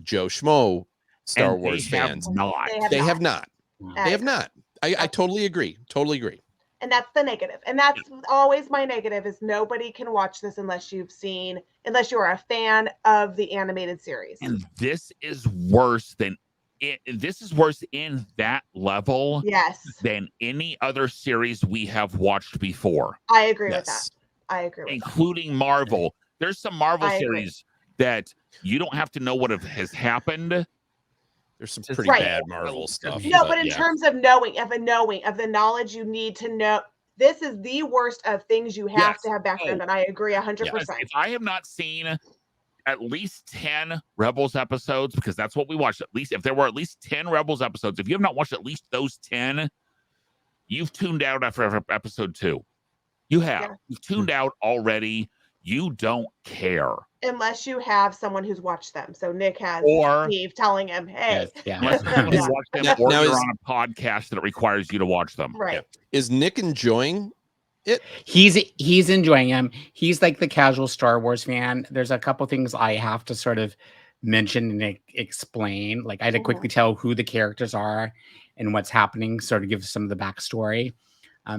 Joe Schmo Star And Wars they have fans. not. They have not. They have not. I Okay. totally agree. Totally agree. And that's the negative. And that's always my negative is nobody can watch this unless you are a fan of the animated series. And this is worse than it. This is worse in that level Yes. than any other series we have watched before, I agree with that. Yes. I agree with that. including Marvel. There's some Marvel I agree. series that you don't have to know what has happened. There's some Just- pretty Right. bad Marvel stuff. No, but in yeah. terms of knowing, of the knowledge you need to know, this is the worst of things you have Yes. to have background Oh. on. I agree 100%. Yes, if I have not seen at least 10 Rebels episodes, because that's what we watched, at least if there were at least 10 Rebels episodes, if you have not watched at least those 10, you've tuned out after episode 2. You have. Yeah. You've tuned out already. You don't care. Unless you have someone who's watched them. So Nick has Or- Steve telling him, hey, Yeah. Unless you want to Yeah. watch them Now- or now you're is- on a podcast that requires you to watch them. right. Is Nick enjoying it? He's enjoying him. He's like the casual Star Wars fan. There's a couple things I have to sort of mention and explain. Like I had to Mhm. quickly tell who the characters are and what's happening, sort of give some of the backstory.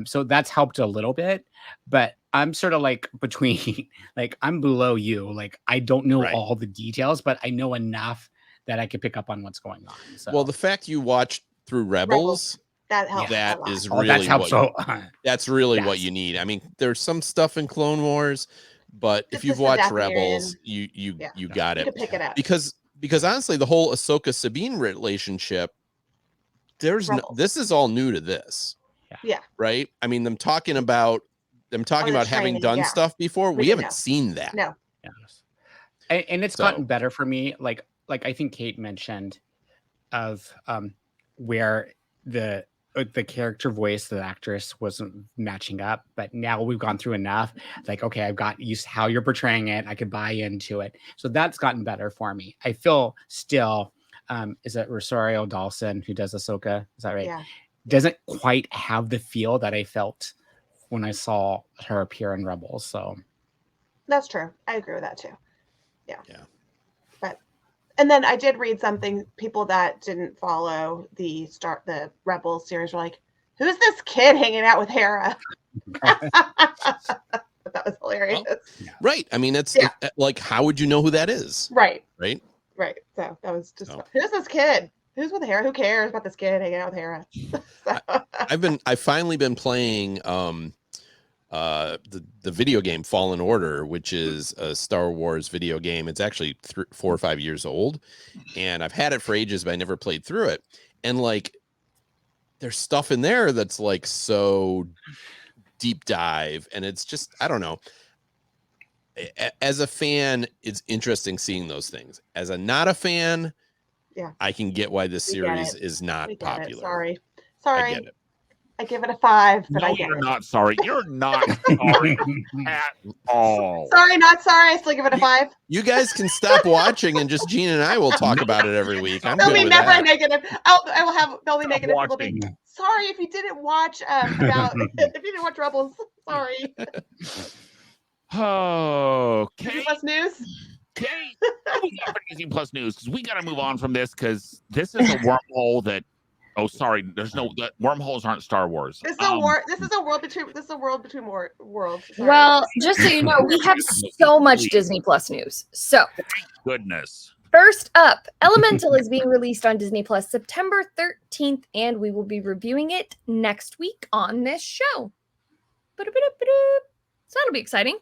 So that's helped a little bit, but I'm sort of like between, like I'm below you. Like I don't know Right. all the details, but I know enough that I can pick up on what's going on. So Well, the fact you watched through Rebels, That helps that a lot. is oh, really that's what helpful. that's really what Yes. you need. I mean, there's some stuff in Clone Wars, but if Just you've the watched Dathomirian. Rebels, you Yeah. got You it. can pick it up. Because honestly, the whole Ahsoka Sabine relationship, Rebels. this is all new to this. Yeah. Right? I mean, them talking about the having training, done yeah. stuff before, we didn't haven't know. seen that. No. Yes. And it's So- gotten better for me. Like I think Kate mentioned of where the character voice, the actress wasn't matching up, but now we've gone through enough. Like, okay, I've got used to how you're portraying it. I could buy into it. So that's gotten better for me. I feel still, is it Rosario Dawson who does Ahsoka? Is that right? Yeah. Doesn't quite have the feel that I felt when I saw her appear in Rebels. So That's true. I agree with that too. Yeah. Yeah. But and then I did read something. People that didn't follow the Rebels series were like, "Who's this kid hanging out with Hera?" That was hilarious. Well, right. I mean, it's Yeah. like, how would you know who that is? Right. Right. Right. So that was just So. who's this kid? Who's with Hera? Who cares about this kid hanging out with Hera? I've finally been playing the video game Fallen Order, which is a Star Wars video game. It's actually 4 or 5 years old, and I've had it for ages, but I never played through it. And like, there's stuff in there that's like so deep dive, and it's just, I don't know. As a fan, it's interesting seeing those things. As a not a fan, yeah, I can get why this We get series it. is not We get it. popular. Sorry. I get it. I give it a 5, but No, I get you're it. not sorry. You're not sorry at all. Sorry, not sorry. I still give it a 5. You guys can stop watching, and just Gene and I will talk about it every week. I'm They'll good be with never that. negative. They'll be Stop negative. People watching. be sorry if you didn't watch about if you didn't watch Rebels. Sorry. Okay. Disney Plus news. Okay. What we got for Disney Plus news? Because we got to move on from this, because this is a wormhole that. Oh, sorry. There's no wormholes aren't Star Wars. This is a war. This is a world between worlds. Sorry. Well, just so you know, we have so much Disney Plus news. So, Goodness. first up, Elemental is being released on Disney Plus September 13th, and we will be reviewing it next week on this show. So that'll be exciting.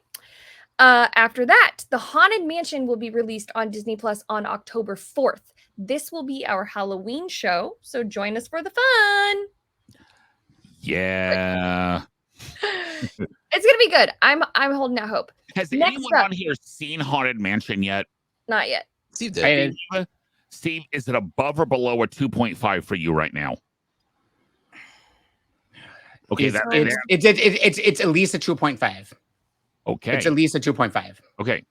After that, The Haunted Mansion will be released on Disney Plus on October 4th. This will be our Halloween show, so join us for the fun. Yeah. It's gonna be good. I'm holding out hope. Has Next anyone up. on here seen Haunted Mansion yet? Not yet. Steve I did. did. Steve, is it above or below a 2.5 for you right now? Okay, it's at least a 2.5. okay. It's at least a 2.5. Okay.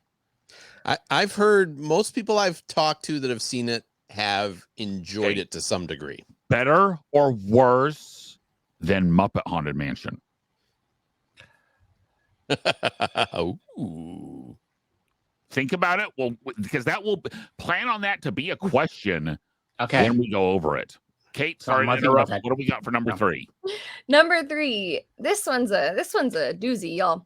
I've heard most people I've talked to that have seen it have enjoyed it to some degree. Better or worse than Muppet Haunted Mansion? Ooh. Think about it. Well, because that will plan on that to be a question Okay. when we go over it. Kate, sorry to I'm thinking about interrupt. that. What do we got for number 3? Number 3. This one's a doozy, y'all.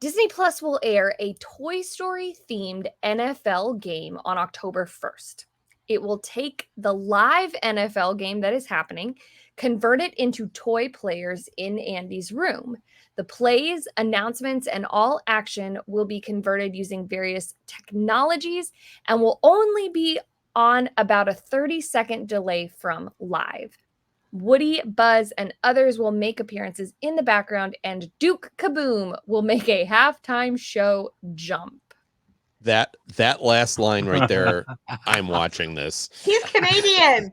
Disney Plus will air a Toy Story themed NFL game on October 1st. It will take the live NFL game that is happening, convert it into toy players in Andy's room. The plays, announcements, and all action will be converted using various technologies and will only be on about a 30-second delay from live. Woody, Buzz, and others will make appearances in the background, and Duke Kaboom will make a halftime show jump. That last line right there, I'm watching this. He's Canadian.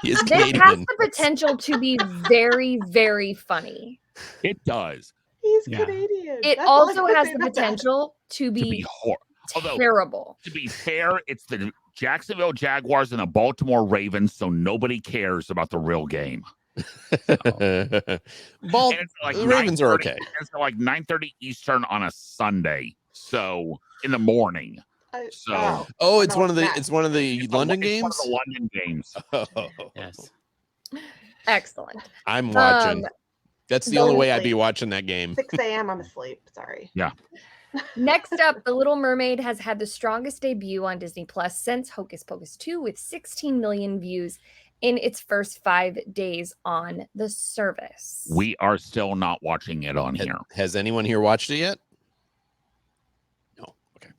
He is This Canadian. has the potential to be very, very funny. It does. He's Yeah. Canadian. It That's all I also can has say the about that. potential to To be be horrible. Although, terrible. to be fair, it's the Jacksonville Jaguars and the Baltimore Ravens, so nobody cares about the real game. The And it's like Ravens are 9:30 okay. It's like 9:30 Eastern on a Sunday, so in the morning. It's one of the London games. One of the London games. Yes. Excellent. I'm watching. That's the only way I'd be watching that game. 6 a.m. I'm asleep. Sorry. Yeah. Next up, The Little Mermaid has had the strongest debut on Disney Plus since Hocus Pocus 2 with 16 million views in its first 5 days on the service. We are still not watching it on here. Has anyone here watched it yet? No. Okay.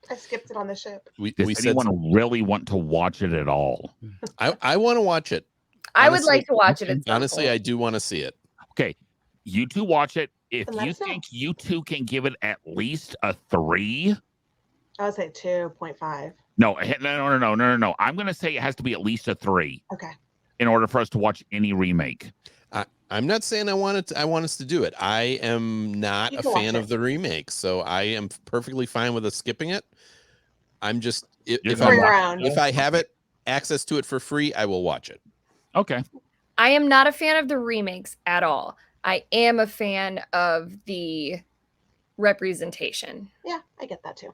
I skipped it on the ship. Does anyone really want to watch it at all? I want to watch it. I would like to watch it. Honestly, I do want to see it. Okay. You two watch it. If Then let you us know. think you two can give it at least a 3. I would say 2.5. No. I'm going to say it has to be at least a 3 Okay. in order for us to watch any remake. I'm not saying I want us to do it. I am not You a can watch fan it. of the remake, so I am perfectly fine with us skipping it. I'm just if gonna watch around. if I have it access to it for free, I will watch it. Okay. I am not a fan of the remakes at all. I am a fan of the representation. Yeah, I get that too.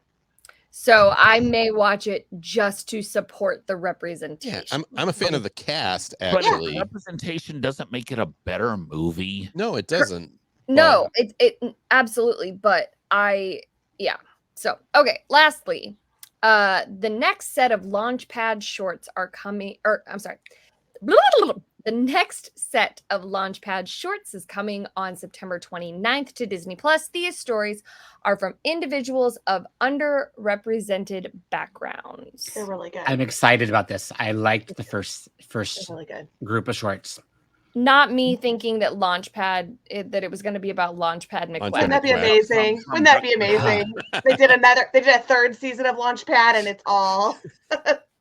So I may watch it just to support the representation. Yeah, I'm a fan of the cast, But actually. representation doesn't make it a better movie. No, it doesn't. No, it absolutely, but So, okay, lastly, the next set of Launchpad shorts are coming, the next set of Launchpad shorts is coming on September 29th to Disney Plus. These stories are from individuals of underrepresented backgrounds. They're really good. I'm excited about this. I liked the first They're really good. group of shorts. Not me thinking that Launchpad, that it was going to be about Launchpad McQuack. Wouldn't that be amazing? Wouldn't that be amazing? They did a 3rd season of Launchpad, and it's all.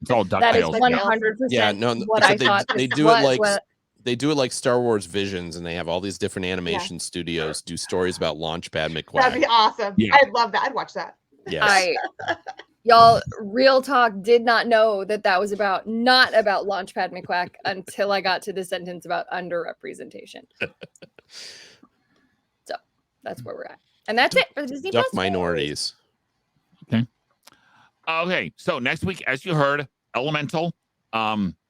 It's all That is DuckTales. 100% Yeah, no, what so I thought. they this do it was, like what- they do it like Star Wars Visions, and they have all these different animation studios do stories about Launchpad That'd McQuack. be awesome. Yeah. I'd love that. I'd watch that. Yes. Y'all, real talk, did not know that was not about Launchpad McQuack until I got to the sentence about underrepresentation. So that's where we're at. And that's it for the Disney Duck Plus. minorities. Okay, so next week, as you heard, Elemental.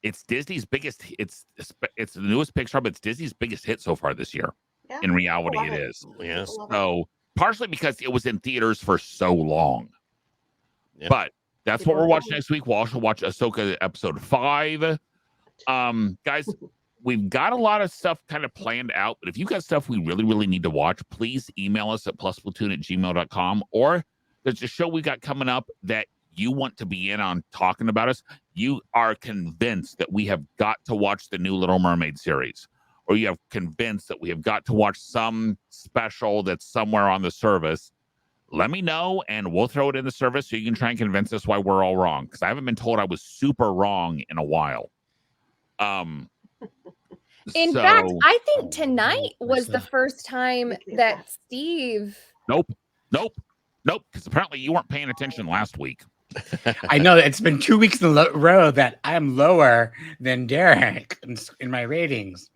It's Disney's biggest. It's the newest Pixar, but it's Disney's biggest hit so far this year. Yeah. In reality, I love it it. is. Yeah. I love it. So partially because it was in theaters for so long. Yeah. But that's what People we're are watching happy. next week. We'll also watch Ahsoka episode 5. Guys, we've got a lot of stuff kind of planned out, but if you got stuff we really, really need to watch, please email us at plusplatoon@gmail.com, or there's a show we got coming up that you want to be in on talking about us. You are convinced that we have got to watch the new Little Mermaid series, or you have convinced that we have got to watch some special that's somewhere on the service. Let me know and we'll throw it in the service so you can try and convince us why we're all wrong, because I haven't been told I was super wrong in a while. In fact, I think tonight was the first time that Steve. Nope, because apparently you weren't paying attention last week. I know it's been 2 weeks in a row that I'm lower than Derek in my ratings.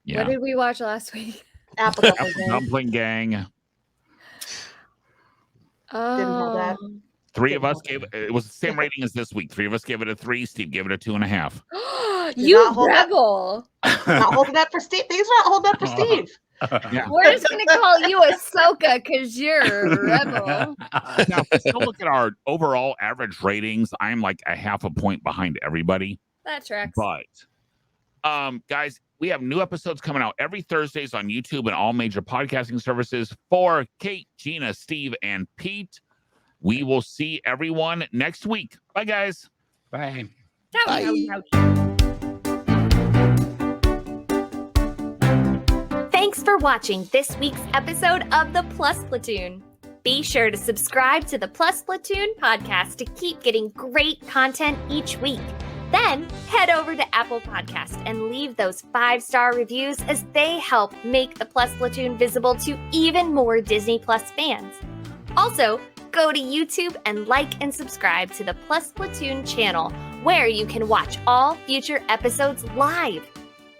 Yeah. What did we watch last week? Apple Apple Dumpling Gang. have that. Oh. 3 of us gave it was the same rating as this week. 3 of us gave it a 3. Steve gave it a 2.5. You not hold up. rebel. Not holding up for Steve. Things are not holding up for Steve. Yeah. We're just going to call you Ahsoka because you're a rebel. Now, if we still look at our overall average ratings, I'm like a half a point behind everybody. That tracks. But guys, we have new episodes coming out every Thursdays on YouTube and all major podcasting services. For Kate, Gina, Steve, and Pete, we will see everyone next week. Bye, guys. Bye. Thanks for watching this week's episode of the Plus Platoon. Be sure to subscribe to the Plus Platoon podcast to keep getting great content each week. Then head over to Apple Podcast and leave those 5-star reviews as they help make the Plus Platoon visible to even more Disney Plus fans. Also, go to YouTube and like and subscribe to the Plus Platoon channel, where you can watch all future episodes live.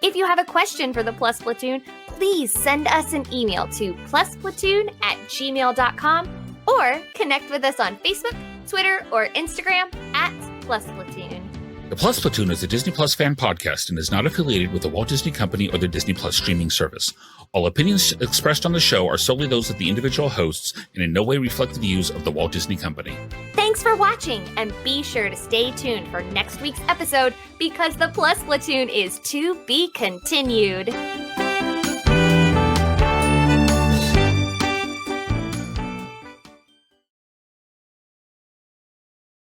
If you have a question for the Plus Platoon, please send us an email to plusplatoon@gmail.com Or connect with us on Facebook, Twitter, or Instagram at +Platoon. The Plus Platoon is a Disney Plus fan podcast and is not affiliated with the Walt Disney Company or the Disney Plus streaming service. All opinions expressed on the show are solely those of the individual hosts and in no way reflect the views of the Walt Disney Company. Thanks for watching, and be sure to stay tuned for next week's episode because the Plus Platoon is to be continued.